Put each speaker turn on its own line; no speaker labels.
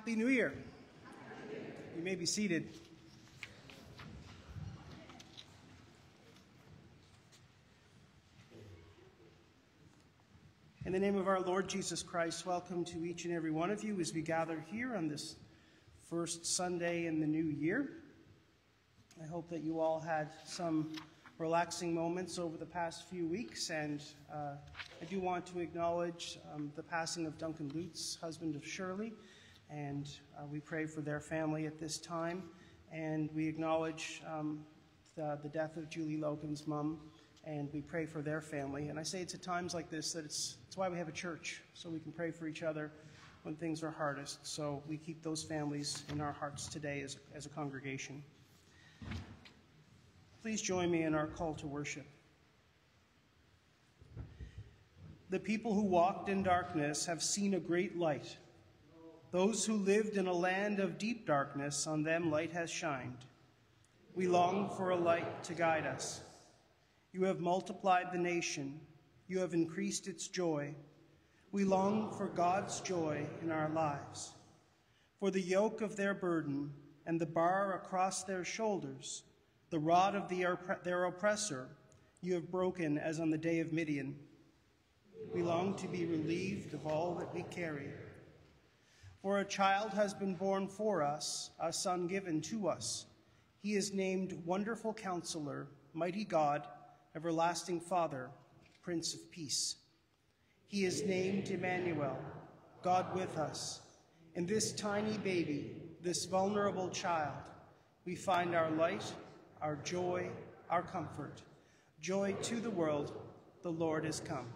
Happy New Year. You may be seated. In the name of our Lord Jesus Christ, welcome to each and every one of you as we gather here on this first Sunday in the new year. I hope that you all had some relaxing moments over the past few weeks, and I do want to acknowledge the passing of Duncan Lutz, husband of Shirley, and we pray for their family at this time, and we acknowledge the death of Julie Logan's mom, and we pray for their family. And I say it's at times like this that it's why we have a church, so we can pray for each other when things are hardest. So we keep those families in our hearts today as a congregation. Please join me in our call to worship. The people who walked in darkness have seen a great light. Those who lived in a land of deep darkness, on them light has shined. We long for a light to guide us. You have multiplied the nation. You have increased its joy. We long for God's joy in our lives. For the yoke of their burden and the bar across their shoulders, the rod of their oppressor, you have broken as on the day of Midian. We long to be relieved of all that we carry. For a child has been born for us, a son given to us. He is named Wonderful Counselor, Mighty God, Everlasting Father, Prince of Peace. He is named Emmanuel, God with us. In this tiny baby, this vulnerable child, we find our light, our joy, our comfort. Joy to the world, the Lord is come.